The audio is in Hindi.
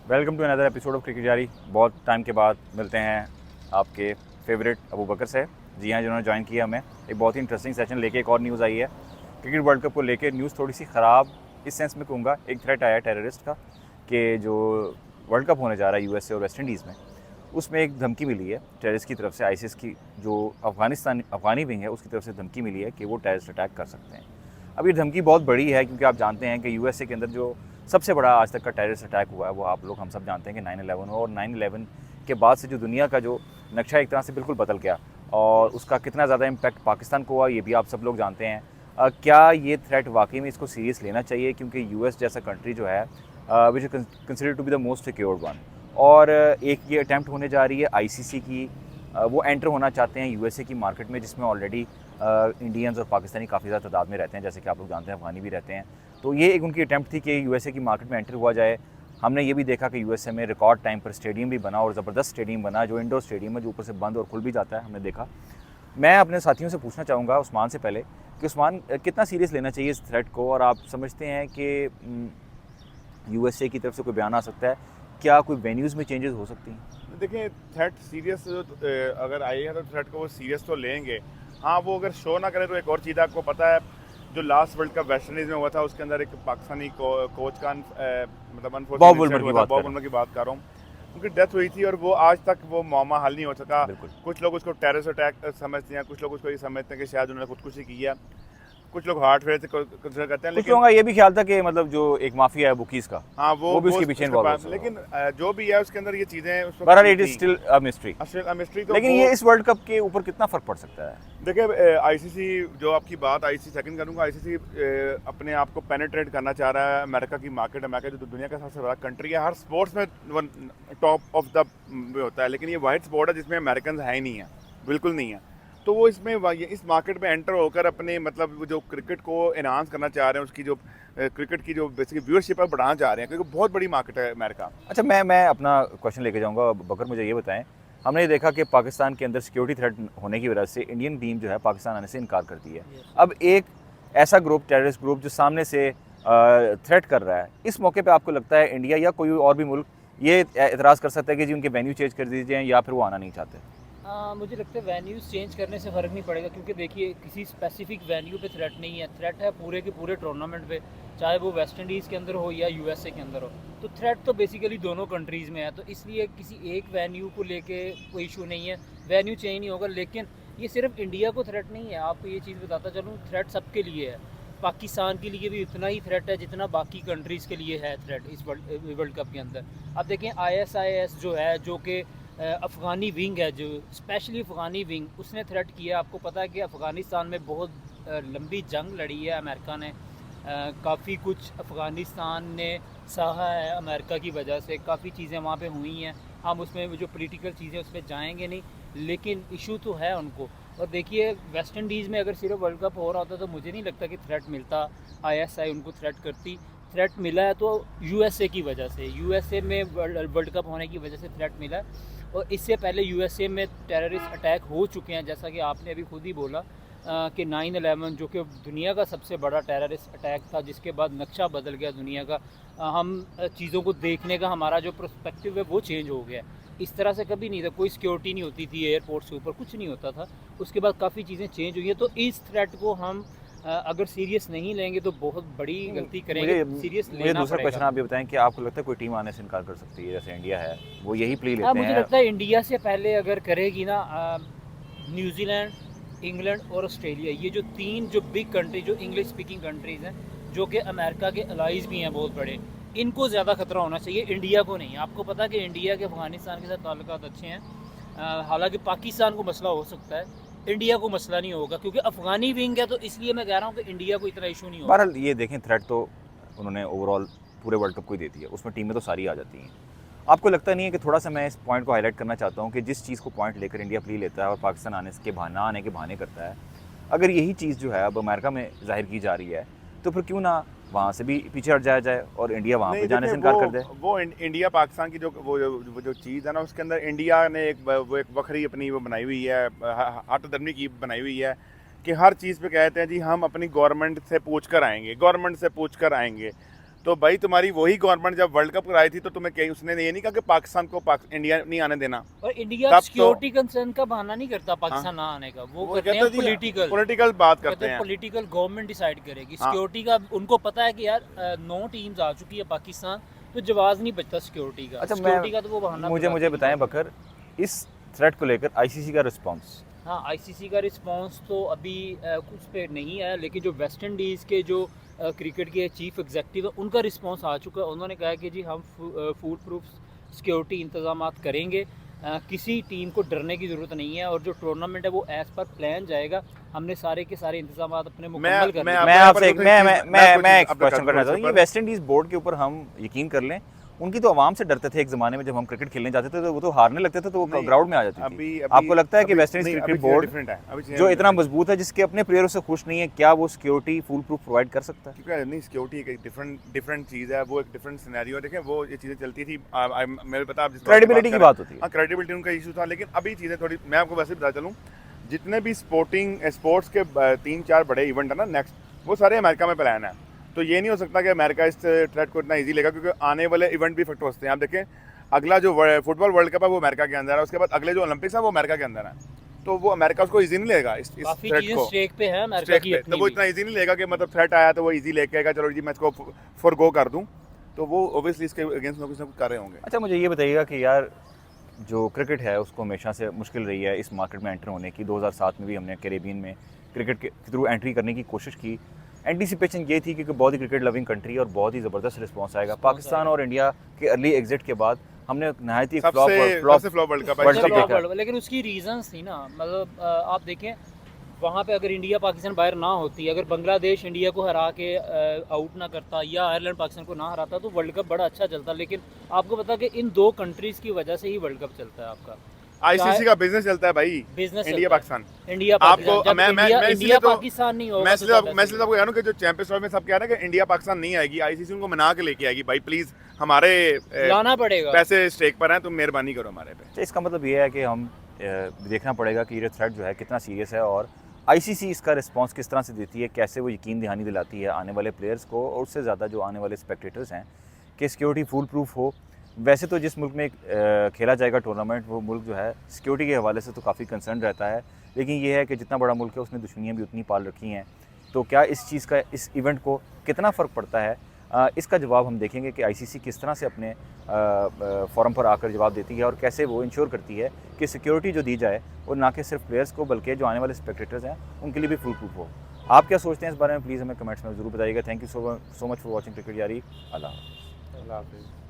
Welcome to another episode of cricket जारी। बहुत टाइम के बाद मिलते हैं आपके फेवरेट अबू बकर से। जी हाँ, जिन्होंने ज्वाइन किया हमें। एक बहुत ही इंटरेस्टिंग सेशन लेके एक और न्यूज़ आई है क्रिकेट वर्ल्ड कप को लेके। न्यूज़ थोड़ी सी ख़राब इस सेंस में कहूँगा। एक थ्रेट आया है टेररिस्ट का कि जो वर्ल्ड कप होने जा रहा है यूएसए और वेस्ट इंडीज़ में, उसमें एक धमकी मिली है टेररिस्ट की तरफ से। आईसिस की जो अफगानी विंग है उसकी तरफ से धमकी मिली है कि वो टेररिस्ट अटैक कर सकते हैं। अब ये धमकी बहुत बड़ी है क्योंकि आप जानते हैं कि यूएसए के अंदर जो सबसे बड़ा आज तक का टेररिस्ट अटैक हुआ है वो हम सब जानते हैं कि 9/11 हुआ। और 9/11 के बाद से जो दुनिया का जो नक्शा एक तरह से बिल्कुल बदल गया और उसका कितना ज़्यादा इम्पैक्ट पाकिस्तान को हुआ ये भी आप सब लोग जानते हैं। क्या ये थ्रेट वाकई में इसको सीरियस लेना चाहिए, क्योंकि यूएस जैसा कंट्री जो है which is consider to be the most secured one. और एक ये अटैम्प्ट होने जा रही है आईसीसी की। वो एंटर होना चाहते हैं यूएसए की मार्केट में, जिसमें ऑलरेडी इंडियंस और पाकिस्तानी काफ़ी ज़्यादा तादाद में रहते हैं, जैसे कि आप लोग जानते हैं अफगानी भी रहते हैं। तो ये एक उनकी अटैम्प्ट थी कि यूएसए की मार्केट में एंटर हुआ जाए। हमने ये भी देखा कि यूएसए में रिकॉर्ड टाइम पर स्टेडियम भी बना और ज़बरदस्त स्टेडियम बना, जो इंडोर स्टेडियम है, जो ऊपर से बंद और खुल भी जाता है, हमने देखा। मैं अपने साथियों से पूछना चाहूँगा उस्मान से पहले कि उस्मान, कितना सीरियस लेना चाहिए इस थ्रेट को, और आप समझते हैं कि यूएसए की तरफ से कोई बयान आ सकता है, क्या कोई वेन्यूज़ में चेंजेस हो सकती हैं? देखिए, थ्रेट सीरियस अगर आई है तो थ्रेट को वो सीरियस तो लेंगे। हाँ, वो अगर शो ना करें तो एक और चीज़ आपको पता है, जो last world cup West Indies में हुआ था उसके अंदर एक पाकिस्तानी कोच का मतलब बॉब अनफॉर्चुनेट वुलमर हुआ की था। बात बॉब करें। उलमर की बात कर रहा हूँ। उनकी डेथ हुई थी और वो आज तक वो मामला हल नहीं हो सका। बिल्कुल। कुछ लोग उसको टेररिस्ट अटैक समझते हैं, कुछ लोग उसको ये समझते हैं कि शायद उन्होंने खुदकुशी की है, कुछ लोग हार्ट फेल से कंसिडर करते हैं। कुछ लेकिन लोगों का ये भी ख्याल था कि मतलब जो एक माफिया है बुकीज़ का, हाँ, वो भी वो उसके पीछे उसके इन्वॉल्व हो पास, सकता लेकिन हो। जो भी है उसके अंदर ये चीज़ें उस वक्त बहरहाल नहीं इट इज़ थी। Still a mystery. मिस्ट्री तो लेकिन वो ये इस वर्ल्ड कप के ऊपर कितना फ़र्क पड़ सकता है? देखिए, आईसीसी जो आपकी बात आईसीसी सेकंड करूंगा। आईसीसी अपने आप को पेनिट्रेट करना चाह रहा है अमेरिका की मार्केट। अमेरिका जो दुनिया का सबसे बड़ा कंट्री है, हर स्पोर्ट्स में टॉप ऑफ द होता है, लेकिन ये वाइड स्पोर्ट है जिसमें अमेरिकन है ही नहीं है, बिल्कुल नहीं है। तो वो इसमें इस मार्केट में एंटर होकर अपने मतलब वो जो क्रिकेट को एनहांस करना चाह रहे हैं, उसकी जो क्रिकेट की जो बेसिकली व्यूअरशिप है बढ़ाना चाह रहे हैं, क्योंकि बहुत बड़ी मार्केट है अमेरिका। अच्छा, मैं अपना क्वेश्चन लेके जाऊँगा। बकर, मुझे ये बताएं, हमने ये देखा कि पाकिस्तान के अंदर सिक्योरिटी थ्रेट होने की वजह से इंडियन टीम जो है पाकिस्तान आने से इनकार करती है। अब एक ऐसा ग्रुप, टेररिस्ट ग्रुप, जो सामने से थ्रेट कर रहा है, इस मौके पे आपको लगता है इंडिया या कोई और भी मुल्क ये एतराज़ कर सकता है कि जी उनके वेन्यू चेंज कर दीजिए, या फिर वो आना नहीं चाहते? मुझे लगता है वेन्यूज़ चेंज करने से फ़र्क नहीं पड़ेगा, क्योंकि देखिए किसी स्पेसिफिक वेन्यू पे थ्रेट नहीं है, थ्रेट है पूरे के पूरे टूर्नामेंट पे, चाहे वो वेस्ट इंडीज़ के अंदर हो या यूएसए के अंदर हो। तो थ्रेट तो बेसिकली दोनों कंट्रीज़ में है, तो इसलिए किसी एक वेन्यू को लेके कोई इशू नहीं है, वेन्यू चेंज नहीं होगा। लेकिन ये सिर्फ इंडिया को थ्रेट नहीं है, आपको ये चीज़ बताता चलूँ, थ्रेट सबके लिए है। पाकिस्तान के लिए भी उतना ही थ्रेट है जितना बाकी कंट्रीज़ के लिए है थ्रेट इस वर्ल्ड कप के अंदर। अब देखें, आईएसआईएस जो है, जो कि अफ़गानी विंग है, जो स्पेशली अफ़गानी विंग, उसने थ्रेट किया। आपको पता है कि अफ़गानिस्तान में बहुत लंबी जंग लड़ी है अमेरिका ने, काफ़ी कुछ अफ़गानिस्तान ने सहा है अमेरिका की वजह से, काफ़ी चीज़ें वहाँ पे हुई हैं। हम उसमें जो पॉलिटिकल चीज़ें उसमें जाएंगे नहीं, लेकिन इशू तो है उनको। और देखिए, वेस्ट इंडीज़ में अगर सिर्फ वर्ल्ड कप हो रहा होता तो मुझे नहीं लगता कि थ्रेट मिलता, आईएसआई उनको थ्रेट करती। थ्रेट मिला है तो यूएसए की वजह से, यूएसए में वर्ल्ड कप होने की वजह से थ्रेट मिला है। और इससे पहले यूएसए में टेररिस्ट अटैक हो चुके हैं, जैसा कि आपने अभी खुद ही बोला कि 9/11 जो कि दुनिया का सबसे बड़ा टेररिस्ट अटैक था, जिसके बाद नक्शा बदल गया दुनिया का। हम चीज़ों को देखने का हमारा जो पर्सपेक्टिव है वो चेंज हो गया। इस तरह से कभी नहीं था, कोई सिक्योरिटी नहीं होती थी एयरपोर्ट के ऊपर, कुछ नहीं होता था। उसके बाद काफ़ी चीज़ें चेंज हुई हैं। तो इस थ्रेट को हम अगर सीरियस नहीं लेंगे तो बहुत बड़ी गलती करेंगे। मुझे सीरियस मुझे लेना दूसरा क्वेश्चन पड़ेगा। आप ये बताएं कि आपको लगता है कोई टीम आने से इनकार कर सकती है, जैसे इंडिया है वो यही प्ली हाँ, लेते मुझे हैं? लगता है इंडिया से पहले अगर करेगी ना न्यूजीलैंड, इंग्लैंड और ऑस्ट्रेलिया, ये जो तीन जो बिग कंट्री, जो इंग्लिश स्पीकिंग कंट्रीज़ हैं, जो कि अमेरिका के अलाइज भी हैं बहुत बड़े, इनको ज़्यादा खतरा होना चाहिए, इंडिया को नहीं। आपको पता है कि इंडिया के अफ़गानिस्तान के साथ ताल्लुकात अच्छे हैं। हालांकि पाकिस्तान को मसला हो सकता है, इंडिया को मसला नहीं होगा, क्योंकि अफ़गानी विंग है। तो इसलिए मैं कह रहा हूँ कि इंडिया को इतना इशू नहीं होगा। बहरहाल ये देखें, थ्रेट तो उन्होंने ओवरऑल पूरे वर्ल्ड कप को ही दे दिया, उसमें टीमें तो सारी आ जाती हैं। आपको लगता नहीं है कि थोड़ा सा, मैं इस पॉइंट को हाईलाइट करना चाहता हूँ कि जिस चीज़ को पॉइंट लेकर इंडिया प्ली लेता है और पाकिस्तान आने के बहाना आने के बहाने करता है, अगर यही चीज़ जो है अब अमेरिका में जाहिर की जा रही है, तो फिर क्यों ना वहाँ से भी पीछे हट जाया जाए और इंडिया वहाँ नहीं, पे जाने देखिए, से इनकार कर दे? वो इंडिया पाकिस्तान की जो वो जो चीज़ है ना, उसके अंदर इंडिया ने वो एक बखरी अपनी वो बनाई हुई है, हट धर्मी की बनाई हुई है, कि हर चीज़ पे कहते हैं जी हम अपनी गवर्नमेंट से पूछ कर आएंगे, गवर्नमेंट से पूछ कर आएंगे। तो भाई तुम्हारी वही गवर्नमेंट जब वर्ल्ड कप कराई थी तो तुम्हें कहीं उसने ये नहीं कहा कि पाकिस्तान को इंडिया नहीं आने देना। और इंडिया तब तो- सिक्योरिटी कंसर्न का बहाना नहीं करता पाकिस्तान ना आने का, वो करते हैं पॉलिटिकल बात करते हैं। पॉलिटिकल गवर्नमेंट डिसाइड करेगी हाँ। सिक्योरिटी का। उनको पता है कि यार 9 टीम्स आ चुकी है पाकिस्तान, तो जवाब नहीं बचता सिक्योरिटी का। अच्छा, सिक्योरिटी का तो वो बहाना मुझे बताएं बकर, इस थ्रेट को लेकर आईसीसी का रिस्पांस। हाँ, आईसीसी का रिस्पांस तो अभी कुछ पे नहीं आया, लेकिन जो वेस्ट इंडीज़ के जो क्रिकेट के चीफ एग्जीक्यूटिव है उनका रिस्पांस आ चुका है। उन्होंने कहा कि जी हम फूड प्रूफ सिक्योरिटी इंतजाम करेंगे, किसी टीम को डरने की ज़रूरत नहीं है, और जो टूर्नामेंट है वो एज पर प्लान जाएगा। हमने सारे के सारे इंतजाम अपने मुकम्मल कर लिए। मैं आपसे एक क्वेश्चन करना चाहता हूँ, ये वेस्ट इंडीज बोर्ड के ऊपर हम यकीन कर लें, उनकी तो आवाम से डरते थे एक ज़माने में, जब हम क्रिकेट खेलने जाते थे तो वो तो हारने लगते थे तो वो ग्राउंड में आ जाती थी। आपको लगता है कि वेस्ट इंडीज क्रिकेट बोर्ड जो इतना मजबूत है, जिसके अपने प्लेयरों से खुश नहीं है, क्या वो सिक्योरिटी फुल प्रूफ प्रोवाइड कर सकता है? क्योंकि नहीं, सिक्योरिटी एक डिफरेंट चीज़ है, वो एक डिफरेंट सिनेरियो है। देखें वो ये चीज़ें चलती थी, मेरे पता आप क्रेडिबिलिटी की बात होती है। हाँ, क्रेडिबिलिटी उनका इशू था, लेकिन अभी चीज़ें थोड़ी, मैं आपको वैसे बता चलूँ, जितने भी स्पोर्ट्स के 3-4 बड़े इवेंट है ना नेक्स्ट, वो सारे अमेरिका में प्लान है। तो ये नहीं हो सकता कि अमेरिका इस थ्रेट को इतना इजी लेगा, क्योंकि आने वाले इवेंट भी इफेक्ट होते हैं। आप देखें, अगला जो फुटबॉल वर्ल्ड कप है वो अमेरिका के अंदर है, उसके बाद अगले जो ओलंपिक्स है वो अमेरिका के अंदर है। तो वो अमेरिका उसको इजी नहीं लेगा इस थ्रेट को, स्टेक पे है अमेरिका की, तो वो इतना इजी नहीं लेगा कि मतलब थ्रेट आया तो वो इजी लेके आएगा, चलो जी मैं इसको फॉरगो कर दूं। तो वो ऑब्वियसली इसके अगेंस्ट कुछ ना कुछ कर रहे होंगे। अच्छा, मुझे ये बताइएगा कि यार जो क्रिकेट है उसको हमेशा से मुश्किल रही है इस मार्केट में एंटर होने की। 2007 में भी हमने कैरेबियन में क्रिकेट के थ्रू एंट्री करने की कोशिश की। एंटीसिपेशन ये थी कि बहुत ही क्रिकेट लविंग कंट्री और बहुत ही ज़बरदस्त रिस्पांस आएगा। पाकिस्तान और इंडिया के अर्ली एग्जिट के बाद हमने नहायत ही फ्लॉप वर्ल्ड कप, लेकिन उसकी रीजंस थी ना, मतलब आप देखें वहाँ पे अगर इंडिया पाकिस्तान बाहर ना होती, अगर बांग्लादेश इंडिया को हरा के आउट ना करता या आयरलैंड पाकिस्तान को ना हराता, तो वर्ल्ड कप बड़ा अच्छा चलता। लेकिन आपको पता कि इन 2 कंट्रीज़ की वजह से ही वर्ल्ड कप चलता है आपका। आईसीसी का बिजनेस चलता है भाई, बिजनेस इंडिया पाकिस्तान, इंडिया आपको इंडिया पाकिस्तान नहीं होगा। मैं इसलिए आपको कह रहा हूं कि जो चैंपियंस ट्रॉफी में सब कह रहे हैं कि इंडिया पाकिस्तान नहीं आएगी, आईसीसी उनको मना के लेके आएगी, भाई प्लीज हमारे लाना पड़ेगा, पैसे स्टेक पर हैं, तुम मेहरबानी करो हमारे पे। इसका मतलब ये है कि हम देखना पड़ेगा कि ये थ्रेट जो है कितना सीरियस है, और आईसीसी इसका रिस्पांस किस तरह से देती है, कैसे वो यकीन दहानी दिलाती है आने वाले प्लेयर्स को, और उससे ज़्यादा जो आने वाले स्पेक्टेटर्स हैं, कि सिक्योरिटी फुल प्रूफ हो। वैसे तो जिस मुल्क में खेला जाएगा टूर्नामेंट, वो मुल्क जो है सिक्योरिटी के हवाले से तो काफ़ी कंसर्न रहता है, लेकिन ये है कि जितना बड़ा मुल्क है उसने दुश्मनियाँ भी उतनी पाल रखी हैं। तो क्या इस चीज़ का इस इवेंट को कितना फ़र्क पड़ता है, इसका जवाब हम देखेंगे कि आईसीसी किस तरह से अपने फोरम पर आकर जवाब देती है, और कैसे वो इंश्योर करती है कि सिक्योरिटी जो दी जाए वो ना कि सिर्फ प्लेयर्स को बल्कि जो आने वाले स्पेक्टेटर्स हैं उनके लिए भी फुल प्रूफ हो। आप क्या सोचते हैं इस बारे में, प्लीज़ हमें कमेंट्स में ज़रूर बताइएगा। Thank you so much for watching cricket यारी। अल्लाह हाफ़िज़।